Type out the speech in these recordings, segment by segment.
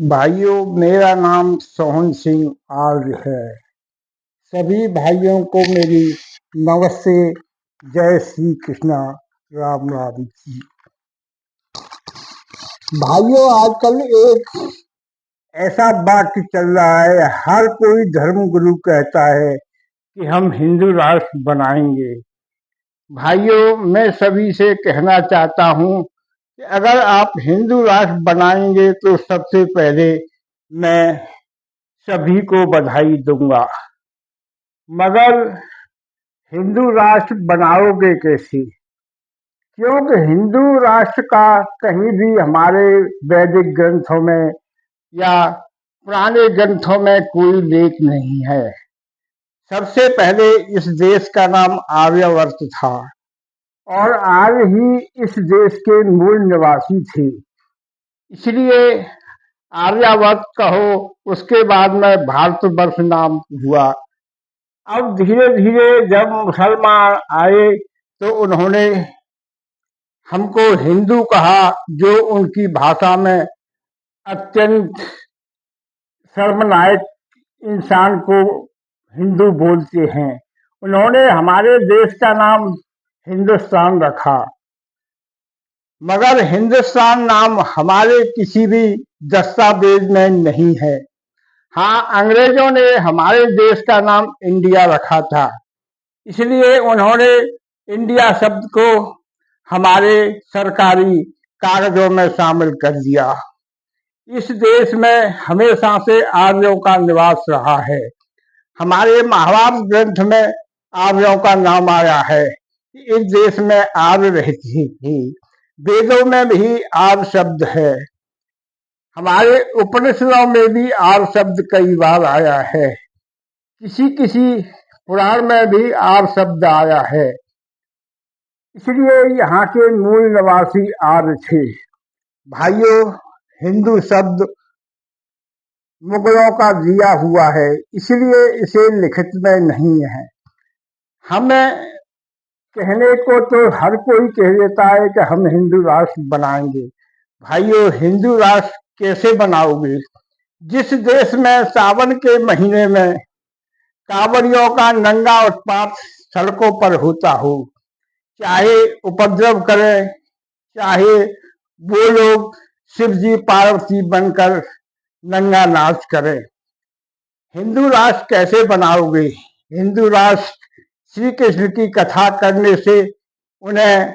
भाइयों, मेरा नाम सोहन सिंह आर्य है। सभी भाइयों को मेरी नमस्ते, जय श्री कृष्णा, राम राम जी। भाइयों, आजकल एक ऐसा वाक्य चल रहा है, हर कोई धर्म गुरु कहता है कि हम हिंदू राष्ट्र बनाएंगे। भाइयों, मैं सभी से कहना चाहता हूँ कि अगर आप हिंदू राष्ट्र बनाएंगे तो सबसे पहले मैं सभी को बधाई दूंगा, मगर हिंदू राष्ट्र बनाओगे कैसे? क्योंकि हिंदू राष्ट्र का कहीं भी हमारे वैदिक ग्रंथों में या पुराने ग्रंथों में कोई लेख नहीं है। सबसे पहले इस देश का नाम आर्यावर्त था और आर्य ही इस देश के मूल निवासी थे, इसलिए आर्यावर्त कहो। उसके बाद में भारतवर्ष नाम हुआ। अब धीरे धीरे जब मुसलमान आए तो उन्होंने हमको हिंदू कहा, जो उनकी भाषा में अत्यंत शर्मनाक इंसान को हिंदू बोलते हैं। उन्होंने हमारे देश का नाम हिंदुस्तान रखा, मगर हिंदुस्तान नाम हमारे किसी भी दस्तावेज में नहीं है। हाँ, अंग्रेजों ने हमारे देश का नाम इंडिया रखा था, इसलिए उन्होंने इंडिया शब्द को हमारे सरकारी कागजों में शामिल कर दिया। इस देश में हमेशा से आर्यों का निवास रहा है। हमारे महाभारत ग्रंथ में आर्यों का नाम आया है। इस देश में आर्य रहती थी। वेदों में भी आर्य शब्द है। हमारे उपनिषदों में भी आर्य शब्द कई बार आया है। किसी किसी पुराण में भी आर्य शब्द आया है। इसलिए यहाँ के मूल निवासी आर्य थे। भाइयों, हिंदू शब्द मुगलों का दिया हुआ है, इसलिए इसे लिखित में नहीं है। हमें कहने को तो हर कोई कह देता है कि हम हिंदू राष्ट्र बनाएंगे। भाइयों, हिंदू राष्ट्र कैसे बनाओगे? जिस देश में सावन के महीने में कांवड़ियों का नंगा उत्पात सड़कों पर होता हो, चाहे उपद्रव करें, चाहे वो लोग शिव जी पार्वती बनकर नंगा नाच करें, हिंदू राष्ट्र कैसे बनाओगे? हिंदू राष्ट्र श्री कृष्ण की कथा करने से उन्हें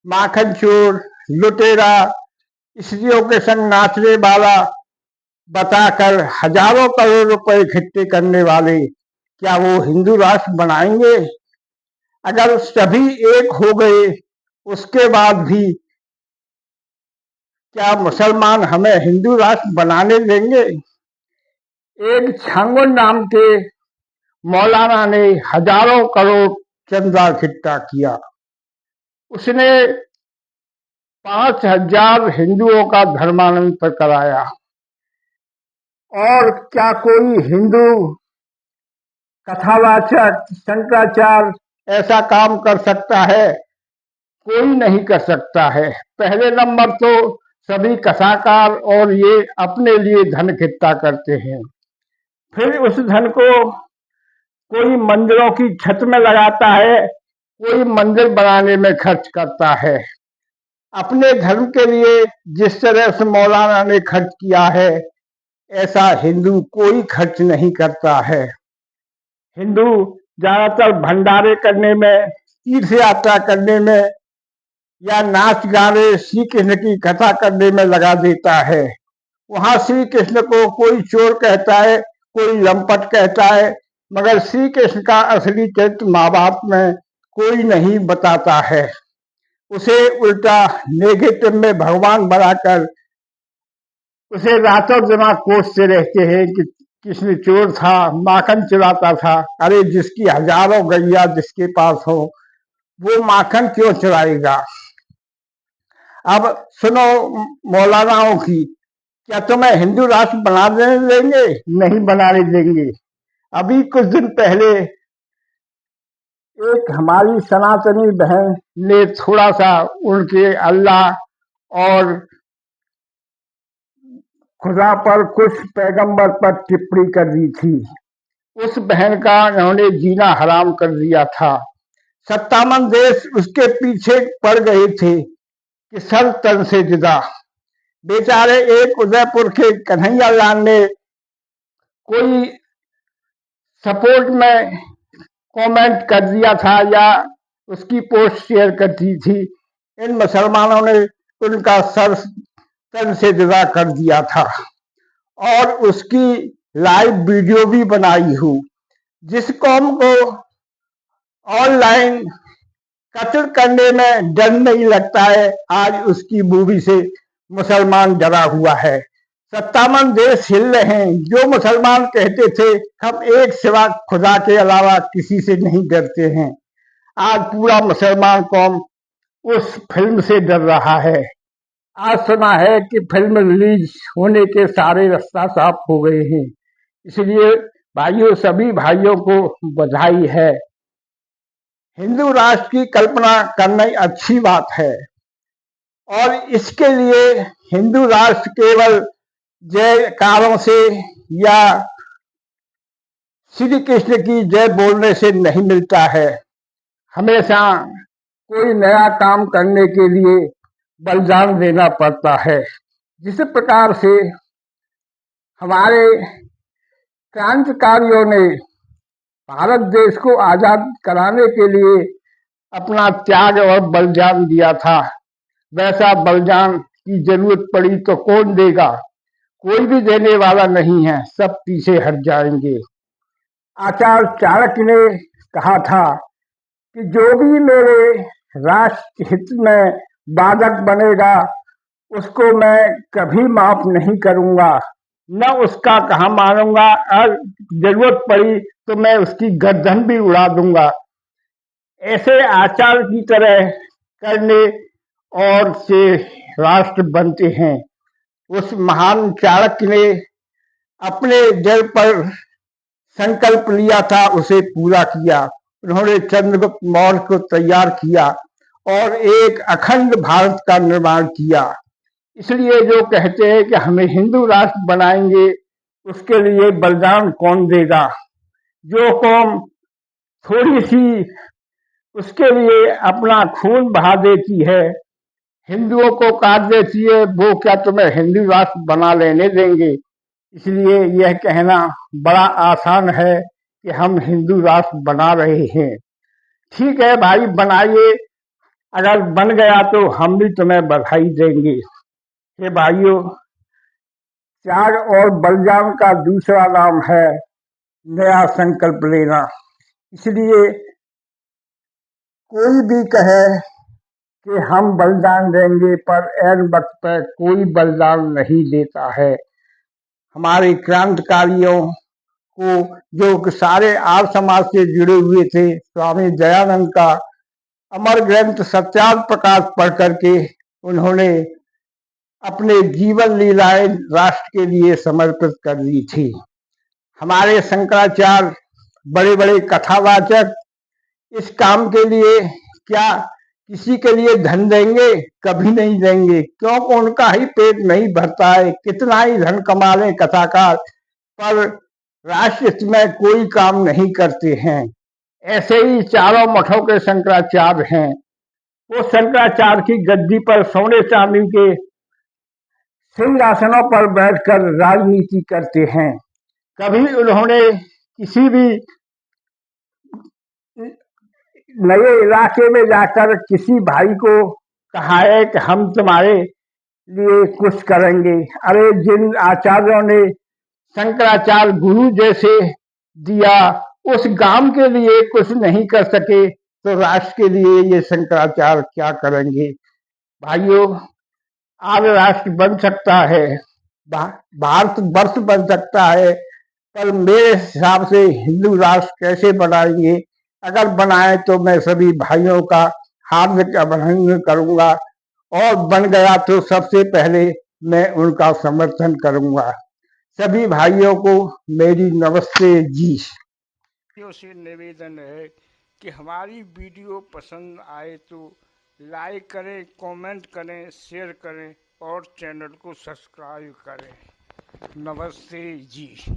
माखन चोर, लुटेरा, स्त्रियों के संग नाचने वाला बताकर हजारों करोड़ रुपए इकट्ठे करने वाले क्या वो हिंदू राष्ट्र बनाएंगे? अगर सभी एक हो गए उसके बाद भी क्या मुसलमान हमें हिंदू राष्ट्र बनाने देंगे? एक छांगुल नाम के मौलाना ने हजारों करोड़ चंदा इकट्ठा किया। उसने 5,000 हिंदुओं का धर्मांतर कराया। और क्या कोई हिंदू कथावाचक शंकराचार्य ऐसा काम कर सकता है? कोई नहीं कर सकता है। पहले नंबर तो सभी कथाकार और ये अपने लिए धन इकट्ठा करते हैं, फिर उस धन को कोई मंदिरों की छत में लगाता है, कोई मंदिर बनाने में खर्च करता है। अपने धर्म के लिए जिस तरह से मौलाना ने खर्च किया है, ऐसा हिंदू कोई खर्च नहीं करता है। हिंदू ज्यादातर भंडारे करने में, तीर्थ यात्रा करने में या नाच गाने श्री कृष्ण की कथा करने में लगा देता है। वहां श्री कृष्ण को कोई चोर कहता है, कोई लंपट कहता है, मगर श्री कृष्ण का असली चरित्र महाभारत में कोई नहीं बताता है। उसे उल्टा नेगेटिव में भगवान बनाकर उसे रातों दिमाग कोसते रहते हैं कि कृष्ण चोर था, माखन चुराता था। अरे, जिसकी हजारों गैया जिसके पास हो, वो माखन क्यों चुराएगा? अब सुनो मौलानाओं की, क्या तुम्हें हिंदू राष्ट्र बनाने देंगे? नहीं बनाने देंगे। अभी कुछ दिन पहले एक हमारी सनातनी बहन ने थोड़ा सा उनके अल्लाह और खुदा पर कुछ पैगंबर पर टिप्पणी कर दी थी। उस बहन का उन्होंने जीना हराम कर दिया था। 57 देश उसके पीछे पड़ गए थे कि सर तन से जुदा। बेचारे एक उदयपुर के कन्हैया लाल ने कोई सपोर्ट में कमेंट कर दिया था या उसकी पोस्ट शेयर कर दी थी। इन मुसलमानों ने उनका सर तन से जुदा कर दिया था और उसकी लाइव वीडियो भी बनाई हूँ। जिस कौम को ऑनलाइन कत्ल करने में डर नहीं लगता है, आज उसकी मूवी से मुसलमान डरा हुआ है। 57 देश हिल रहे हैं। जो मुसलमान कहते थे हम एक सिवा खुदा के अलावा किसी से नहीं डरते हैं, आज पूरा मुसलमान कौम उस फिल्म से डर रहा है। आज सुना है कि फिल्म रिलीज होने के सारे रास्ता साफ हो गए हैं। इसलिए भाइयों, सभी भाइयों को बधाई है। हिंदू राष्ट्र की कल्पना करना अच्छी बात है और इसके लिए हिंदू राष्ट्र केवल जयकारों से या श्री कृष्ण की जय बोलने से नहीं मिलता है। हमेशा कोई नया काम करने के लिए बलिदान देना पड़ता है। जिस प्रकार से हमारे क्रांतिकारियों ने भारत देश को आजाद कराने के लिए अपना त्याग और बलिदान दिया था, वैसा बलिदान की जरूरत पड़ी तो कौन देगा? कोई भी देने वाला नहीं है, सब पीछे हट जाएंगे। आचार्य चाणक्य ने कहा था कि जो भी मेरे राष्ट्र हित में बाधक बनेगा उसको मैं कभी माफ नहीं करूंगा, न उसका कहा मानूंगा, और जरूरत पड़ी तो मैं उसकी गर्दन भी उड़ा दूंगा। ऐसे आचार्य की तरह करने और से राष्ट्र बनते हैं। उस महान चाणक्य ने अपने जल पर संकल्प लिया था, उसे पूरा किया। उन्होंने चंद्रगुप्त मौर्य को तैयार किया और एक अखंड भारत का निर्माण किया। इसलिए जो कहते हैं कि हमें हिंदू राष्ट्र बनाएंगे, उसके लिए बलिदान कौन देगा? जो कौम थोड़ी सी उसके लिए अपना खून बहा देती है, हिंदुओं को काट देती है, वो क्या तुम्हें हिंदू राष्ट्र बना लेने देंगे? इसलिए यह कहना बड़ा आसान है कि हम हिंदू राष्ट्र बना रहे हैं। ठीक है भाई, बनाइए। अगर बन गया तो हम भी तुम्हें बधाई देंगे। ये भाइयों, त्याग और बलिदान का दूसरा नाम है नया संकल्प लेना। इसलिए कोई भी कहे कि हम बलिदान देंगे, पर ऐन वक्त पर कोई बलिदान नहीं देता है। हमारे क्रांतिकारियों को, जो सारे आर्य समाज से जुड़े हुए थे, स्वामी दयानंद का अमर ग्रंथ सत्यार्थ प्रकाश पढ़ करके उन्होंने अपने जीवन लीलाएं राष्ट्र के लिए समर्पित कर दी थी। हमारे शंकराचार्य बड़े बड़े कथावाचक इस काम के लिए क्या किसी के लिए धन देंगे? कभी नहीं देंगे, क्योंकि उनका ही पेट नहीं भरता है। कितना ही धन कमा लें कथाकार, पर राष्ट्र हित में कोई काम नहीं करते हैं। ऐसे ही चारों मठों के शंकराचार्य हैं। वो शंकराचार्य की गद्दी पर सोने चांदी के सिंहासनों पर बैठकर राजनीति करते हैं। कभी उन्होंने किसी भी नए इलाके में जाकर किसी भाई को कहा है कि हम तुम्हारे लिए कुछ करेंगे? अरे, जिन आचार्यों ने शंकराचार्य गुरु जैसे दिया, उस गांव के लिए कुछ नहीं कर सके तो राष्ट्र के लिए ये शंकराचार्य क्या करेंगे? भाइयों, आज राष्ट्र बन सकता है, भारत वर्ष बन सकता है, पर मेरे हिसाब से हिंदू राष्ट्र कैसे बनाएंगे? अगर बनाए तो मैं सभी भाइयों का हार्दिक अभिनंदन करूंगा, और बन गया तो सबसे पहले मैं उनका समर्थन करूंगा। सभी भाइयों को मेरी नमस्ते जी। से निवेदन है कि हमारी वीडियो पसंद आए तो लाइक करें, कमेंट करें, शेयर करें और चैनल को सब्सक्राइब करें। नमस्ते जी।